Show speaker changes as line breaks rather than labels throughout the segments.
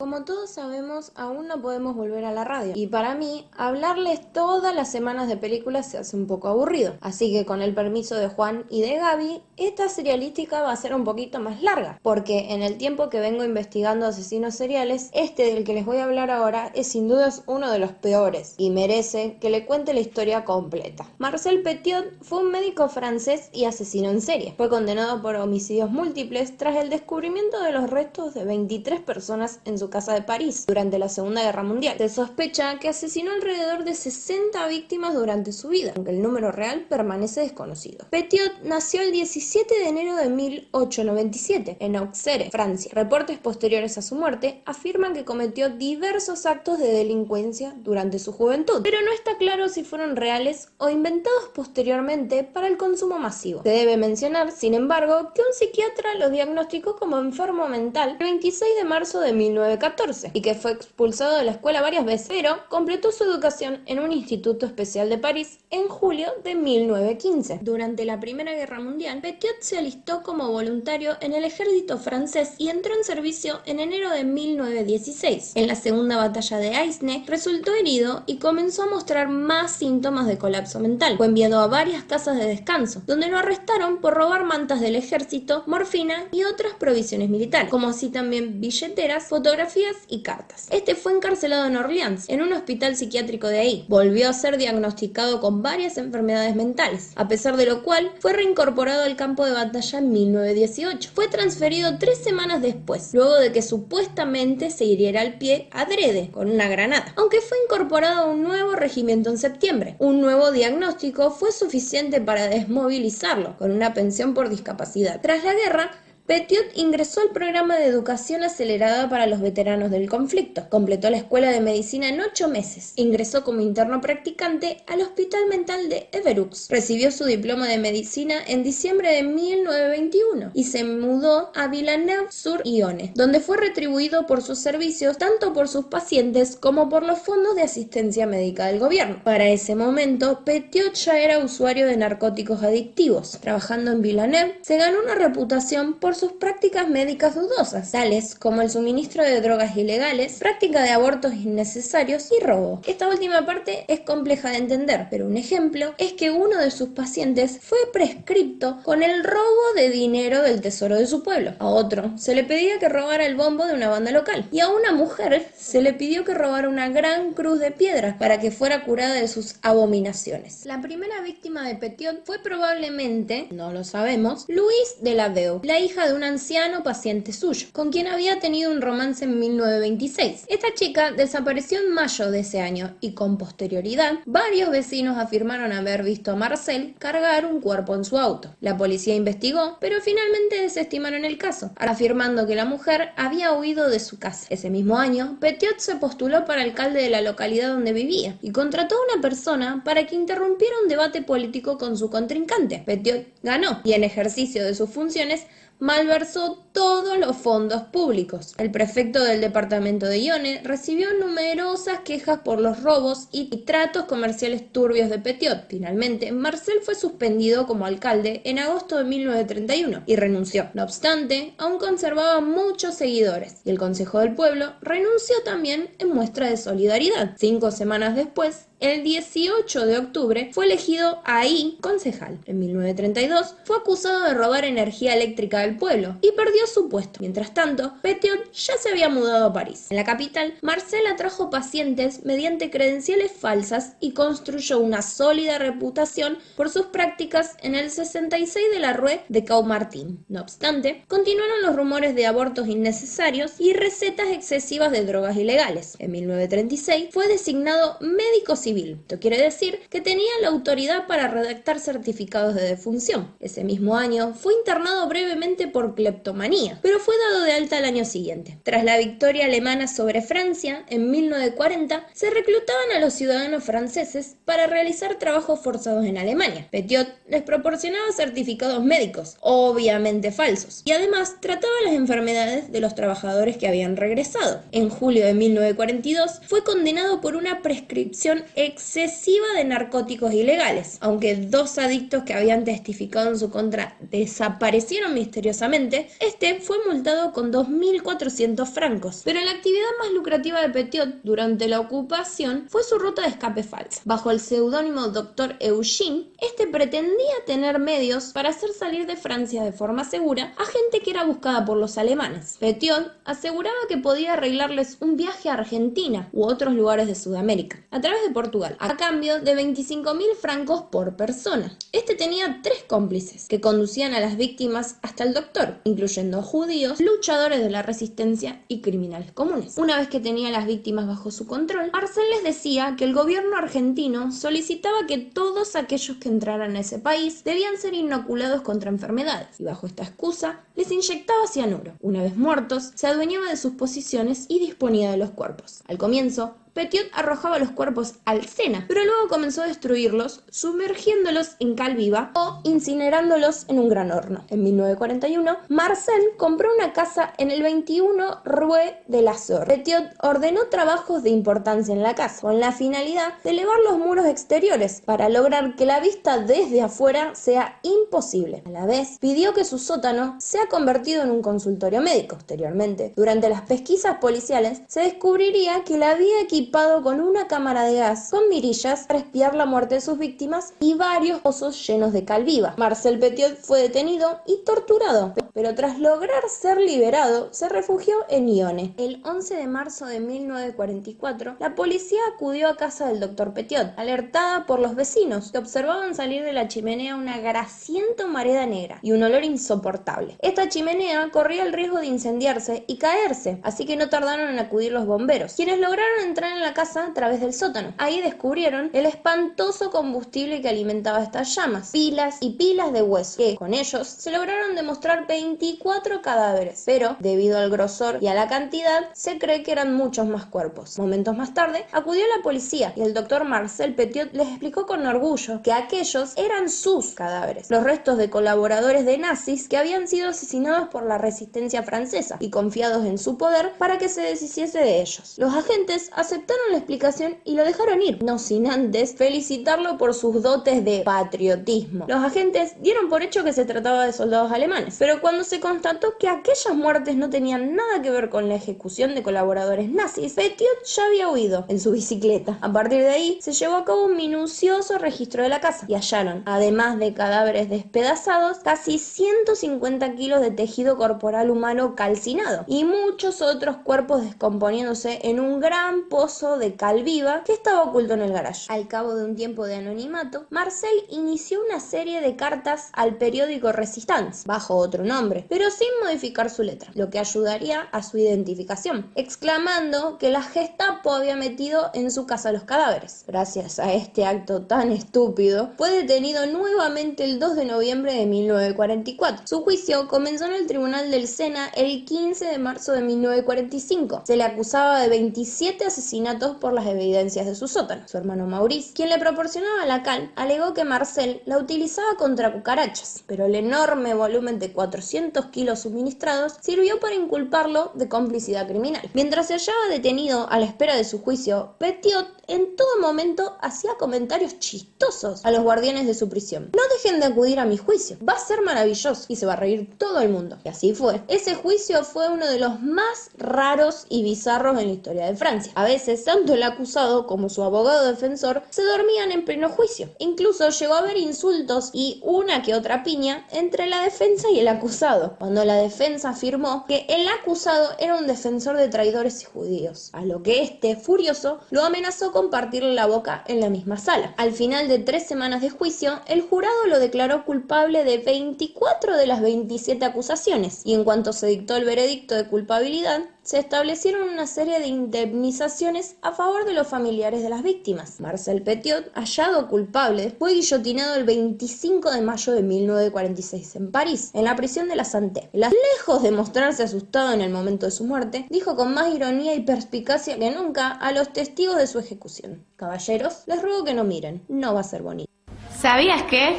como todos sabemos, aún no podemos volver a la radio. Y para mí, hablarles todas las semanas de películas se hace un poco aburrido. Así que con el permiso de Juan y de Gaby, esta serialística va a ser un poquito más larga. Porque en el tiempo que vengo investigando asesinos seriales, este del que les voy a hablar ahora es sin dudas uno de los peores. Y merece que le cuente la historia completa. Marcel Petiot fue un médico francés y asesino en serie. Fue condenado por homicidios múltiples tras el descubrimiento de los restos de 23 personas en su casa de París durante la Segunda Guerra Mundial. Se sospecha que asesinó alrededor de 60 víctimas durante su vida, aunque el número real permanece desconocido. Petiot nació el 17 de enero de 1897 en Auxerre, Francia. Reportes posteriores a su muerte afirman que cometió diversos actos de delincuencia durante su juventud, pero no está claro si fueron reales o inventados posteriormente para el consumo masivo. Se debe mencionar, sin embargo, que un psiquiatra lo diagnosticó como enfermo mental el 26 de marzo de 1914 y que fue expulsado de la escuela varias veces, pero completó su educación en un instituto especial de París en julio de 1915. Durante la Primera Guerra Mundial, Petiot se alistó como voluntario en el ejército francés y entró en servicio en enero de 1916. En la Segunda Batalla de Aisne resultó herido y comenzó a mostrar más síntomas de colapso mental. Fue enviado a varias casas de descanso, donde lo arrestaron por robar mantas del ejército, morfina y otras provisiones militares, como así también billeteras, fotografías y cartas. Este fue encarcelado en Orleans, en un hospital psiquiátrico de ahí. Volvió a ser diagnosticado con varias enfermedades mentales, a pesar de lo cual fue reincorporado al campo de batalla en 1918. Fue transferido 3 semanas después, luego de que supuestamente se hiriera al pie adrede con una granada, aunque fue incorporado a un nuevo regimiento en septiembre. Un nuevo diagnóstico fue suficiente para desmovilizarlo, con una pensión por discapacidad. Tras la guerra, Petiot ingresó al programa de educación acelerada para los veteranos del conflicto. Completó la escuela de medicina en 8 meses. Ingresó como interno practicante al Hospital Mental de Évreux. Recibió su diploma de medicina en diciembre de 1921 y se mudó a Villeneuve-sur-Yonne, donde fue retribuido por sus servicios tanto por sus pacientes como por los fondos de asistencia médica del gobierno. Para ese momento, Petiot ya era usuario de narcóticos adictivos. Trabajando en Villeneuve, se ganó una reputación por sus prácticas médicas dudosas, tales como el suministro de drogas ilegales, práctica de abortos innecesarios y robo. Esta última parte es compleja de entender, pero un ejemplo es que uno de sus pacientes fue prescripto con el robo de dinero del tesoro de su pueblo. A otro se le pedía que robara el bombo de una banda local, y a una mujer se le pidió que robara una gran cruz de piedra para que fuera curada de sus abominaciones. La primera víctima de Petiot fue probablemente, no lo sabemos, Louise Delaveu, la hija de un anciano paciente suyo, con quien había tenido un romance en 1926. Esta chica desapareció en mayo de ese año y con posterioridad, varios vecinos afirmaron haber visto a Marcel cargar un cuerpo en su auto. La policía investigó, pero finalmente desestimaron el caso, afirmando que la mujer había huido de su casa. Ese mismo año, Petiot se postuló para alcalde de la localidad donde vivía y contrató a una persona para que interrumpiera un debate político con su contrincante. Petiot ganó y en ejercicio de sus funciones malversó todos los fondos públicos. El prefecto del departamento de Yonne recibió numerosas quejas por los robos y tratos comerciales turbios de Petiot. Finalmente, Marcel fue suspendido como alcalde en agosto de 1931 y renunció. No obstante, aún conservaba muchos seguidores y el Consejo del Pueblo renunció también en muestra de solidaridad. 5 semanas después, el 18 de octubre, fue elegido ahí concejal. En 1932 fue acusado de robar energía eléctrica del pueblo y perdió su puesto. Mientras tanto, Petiot ya se había mudado a París. En la capital, Marcel atrajo pacientes mediante credenciales falsas y construyó una sólida reputación por sus prácticas en el 66 de la Rue de Caumartin. No obstante, continuaron los rumores de abortos innecesarios y recetas excesivas de drogas ilegales. En 1936 fue designado médico civil. Esto quiere decir que tenía la autoridad para redactar certificados de defunción. Ese mismo año fue internado brevemente por cleptomanía, pero fue dado de alta al año siguiente. Tras la victoria alemana sobre Francia en 1940, se reclutaban a los ciudadanos franceses para realizar trabajos forzados en Alemania. Petiot les proporcionaba certificados médicos, obviamente falsos, y además trataba las enfermedades de los trabajadores que habían regresado. En julio de 1942 fue condenado por una prescripción excesiva de narcóticos ilegales. Aunque 2 adictos que habían testificado en su contra desaparecieron misteriosamente, este fue multado con 2.400 francos. Pero la actividad más lucrativa de Petiot durante la ocupación fue su ruta de escape falsa. Bajo el seudónimo Dr. Eugene, este pretendía tener medios para hacer salir de Francia de forma segura a gente que era buscada por los alemanes. Petiot aseguraba que podía arreglarles un viaje a Argentina u otros lugares de Sudamérica, a través de Portugal, a cambio de 25.000 francos por persona. Este tenía 3 cómplices, que conducían a las víctimas hasta el doctor, incluyendo judíos, luchadores de la resistencia y criminales comunes. Una vez que tenía a las víctimas bajo su control, Marcel les decía que el gobierno argentino solicitaba que todos aquellos que entraran a ese país debían ser inoculados contra enfermedades, y bajo esta excusa les inyectaba cianuro. Una vez muertos, se adueñaba de sus posiciones y disponía de los cuerpos. Al comienzo, Petiot arrojaba los cuerpos al Sena, pero luego comenzó a destruirlos, sumergiéndolos en cal viva o incinerándolos en un gran horno. En 1941, Marcel compró una casa en el 21 Rue de la Sorre. Petiot ordenó trabajos de importancia en la casa, con la finalidad de elevar los muros exteriores para lograr que la vista desde afuera sea imposible. A la vez, pidió que su sótano sea convertido en un consultorio médico. Posteriormente, durante las pesquisas policiales, se descubriría que la había equipado con una cámara de gas con mirillas para espiar la muerte de sus víctimas y varios pozos llenos de cal viva. Marcel Petiot fue detenido y torturado, pero tras lograr ser liberado, se refugió en Yonne. El 11 de marzo de 1944, la policía acudió a casa del Dr. Petiot, alertada por los vecinos, que observaban salir de la chimenea una grasienta humareda negra y un olor insoportable. Esta chimenea corría el riesgo de incendiarse y caerse, así que no tardaron en acudir los bomberos, quienes lograron entrar en la casa a través del sótano. Ahí descubrieron el espantoso combustible que alimentaba estas llamas, pilas y pilas de hueso, que con ellos se lograron demostrar 24 cadáveres, pero debido al grosor y a la cantidad, se cree que eran muchos más cuerpos. Momentos más tarde, acudió la policía y el doctor Marcel Petiot les explicó con orgullo que aquellos eran sus cadáveres, los restos de colaboradores de nazis que habían sido asesinados por la resistencia francesa y confiados en su poder para que se deshiciese de ellos. Los agentes aceptaron la explicación y lo dejaron ir, no sin antes felicitarlo por sus dotes de patriotismo. Los agentes dieron por hecho que se trataba de soldados alemanes, pero cuando se constató que aquellas muertes no tenían nada que ver con la ejecución de colaboradores nazis, Petiot ya había huido en su bicicleta. A partir de ahí, se llevó a cabo un minucioso registro de la casa y hallaron, además de cadáveres despedazados, casi 150 kilos de tejido corporal humano calcinado y muchos otros cuerpos descomponiéndose en un gran pozo de cal viva que estaba oculto en el garaje. Al cabo de un tiempo de anonimato, Marcel inició una serie de cartas al periódico Resistance, bajo otro nombre, pero sin modificar su letra, lo que ayudaría a su identificación, exclamando que la Gestapo había metido en su casa los cadáveres. Gracias a este acto tan estúpido, fue detenido nuevamente el 2 de noviembre de 1944. Su juicio comenzó en el tribunal del Sena el 15 de marzo de 1945. Se le acusaba de 27 asesinatos por las evidencias de su sótano. Su hermano Maurice, quien le proporcionaba la cal, alegó que Marcel la utilizaba contra cucarachas, pero el enorme volumen de 400 kilos suministrados sirvió para inculparlo de complicidad criminal. Mientras se hallaba detenido a la espera de su juicio, Petiot en todo momento hacía comentarios chistosos a los guardianes de su prisión. No dejen de acudir a mi juicio, va a ser maravilloso y se va a reír todo el mundo. Y así fue. Ese juicio fue uno de los más raros y bizarros en la historia de Francia. A veces, tanto el acusado como su abogado defensor se dormían en pleno juicio. Incluso llegó a haber insultos y una que otra piña entre la defensa y el acusado, cuando la defensa afirmó que el acusado era un defensor de traidores y judíos, a lo que este, furioso, lo amenazó con partirle la boca en la misma sala. Al final de 3 semanas de juicio, el jurado lo declaró culpable de 24 de las 27 acusaciones, y en cuanto se dictó el veredicto de culpabilidad, se establecieron una serie de indemnizaciones a favor de los familiares de las víctimas. Marcel Petiot, hallado culpable, fue guillotinado el 25 de mayo de 1946 en París, en la prisión de la Santé. Lejos de mostrarse asustado en el momento de su muerte, dijo con más ironía y perspicacia que nunca a los testigos de su ejecución: caballeros, les ruego que no miren, no va a ser bonito.
¿Sabías que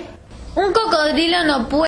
un cocodrilo no puede